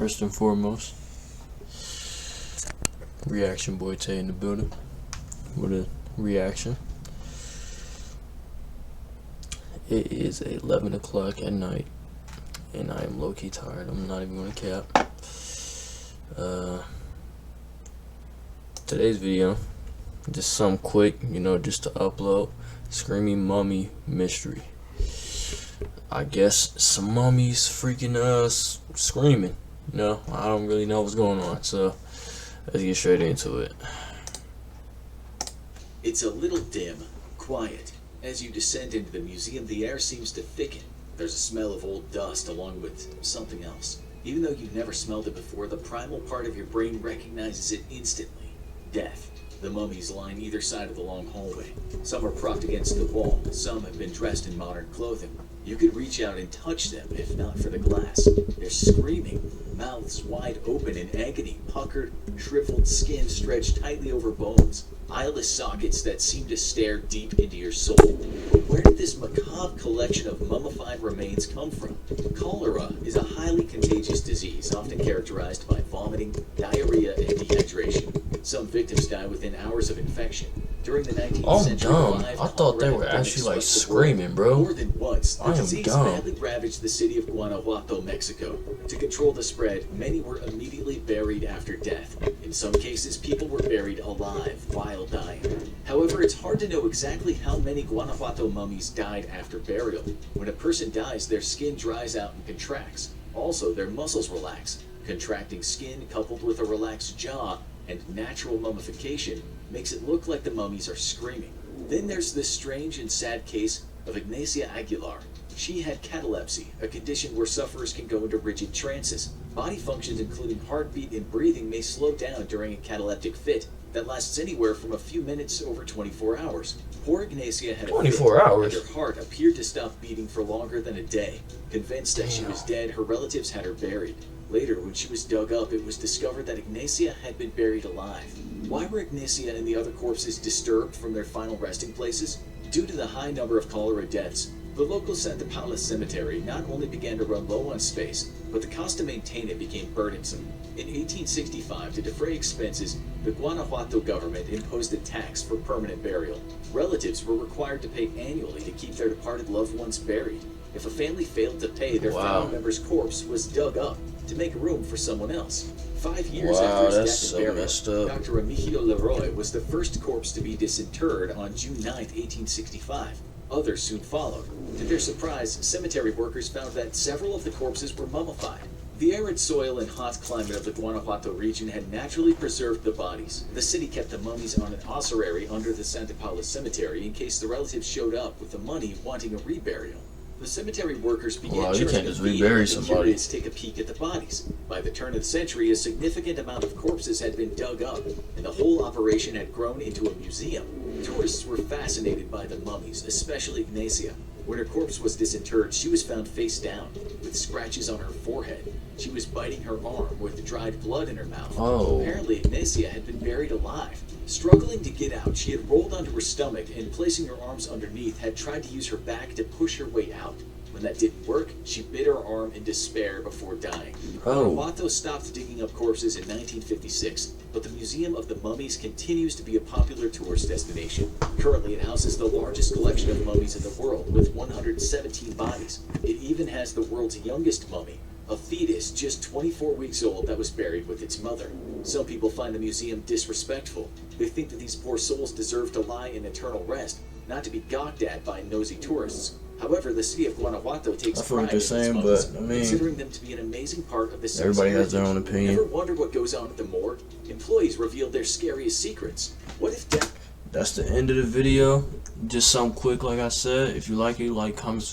First and foremost, Reaction Boy Tay in the building with a reaction. It is 11 o'clock at night, and I am low-key tired. I'm not even gonna cap. Today's video, just some quick, just to upload. Screaming Mummy Mystery. I guess some mummies freaking screaming. I don't really know what's going on, so let's get straight into it. It's a little dim, quiet. As you descend into the museum, the air seems to thicken. There's a smell of old dust along with something else. Even though you've never smelled it before, the primal part of your brain recognizes it instantly. Death. The mummies line either side of the long hallway. Some are propped against the wall, some have been dressed in modern clothing. You could reach out and touch them if not for the glass. They're screaming, mouths wide open in agony, puckered, shriveled skin stretched tightly over bones, eyeless sockets that seem to stare deep into your soul. But where did this macabre collection of mummified remains come from? Cholera is a highly contagious disease, often characterized by vomiting, diarrhea, and dehydration. Some victims die within hours of infection. During the 19th century, I thought they were actually like screaming, bro. More than once, the disease dumb. badly ravaged the city of Guanajuato, Mexico. To control the spread, many were immediately buried after death. In some cases, people were buried alive while dying. However, it's hard to know exactly how many Guanajuato mummies died after burial. When a person dies, their skin dries out and contracts. Also, their muscles relax. Contracting skin coupled with a relaxed jaw and natural mummification makes it look like the mummies are screaming. Then there's this strange and sad case of Ignacia Aguilar. She had catalepsy, a condition where sufferers can go into rigid trances. Body functions including heartbeat and breathing may slow down during a cataleptic fit that lasts anywhere from a few minutes over 24 hours. Poor Ignacia had a 24 fit, hours? and her heart appeared to stop beating for longer than a day. Convinced that she was dead, her relatives had her buried. Later, when she was dug up, it was discovered that Ignacia had been buried alive. Why were Ignacia and the other corpses disturbed from their final resting places? Due to the high number of cholera deaths, the local Santa Paula cemetery not only began to run low on space, but the cost to maintain it became burdensome. In 1865, to defray expenses, the Guanajuato government imposed a tax for permanent burial. Relatives were required to pay annually to keep their departed loved ones buried. If a family failed to pay, their family member's corpse was dug up to make room for someone else. 5 years after his death and burial, Dr. Remigio Leroy was the first corpse to be disinterred on June 9, 1865. Others soon followed. To their surprise, cemetery workers found that several of the corpses were mummified. The arid soil and hot climate of the Guanajuato region had naturally preserved the bodies. The city kept the mummies on an ossuary under the Santa Paula cemetery in case the relatives showed up with the money wanting a reburial. The cemetery workers began you can't just rebury somebody. To take a peek at the bodies. By the turn of the century, a significant amount of corpses had been dug up, and the whole operation had grown into a museum. Tourists were fascinated by the mummies, especially Ignacia. When her corpse was disinterred, she was found face down, with scratches on her forehead. She was biting her arm with dried blood in her mouth. Apparently, Ignacia had been buried alive. Struggling to get out, she had rolled onto her stomach and, placing her arms underneath, had tried to use her back to push her way out. When that didn't work, she bit her arm in despair before dying. Guanajuato stopped digging up corpses in 1956, but the Museum of the Mummies continues to be a popular tourist destination. Currently, it houses the largest collection of mummies in the world, with 117 bodies. It even has the world's youngest mummy, a fetus just 24 weeks old that was buried with its mother. Some people find the museum disrespectful. They think that these poor souls deserve to lie in eternal rest, not to be gawked at by nosy tourists. However, the city of Guanajuato takes pride in its mummies, considering them to be an amazing part of the city's everybody has their own opinion. Ever wonder what goes on at the morgue? Employees reveal their scariest secrets. What if death... That's the end of the video. Just something quick, like I said. If you like it, like, comment, subscribe.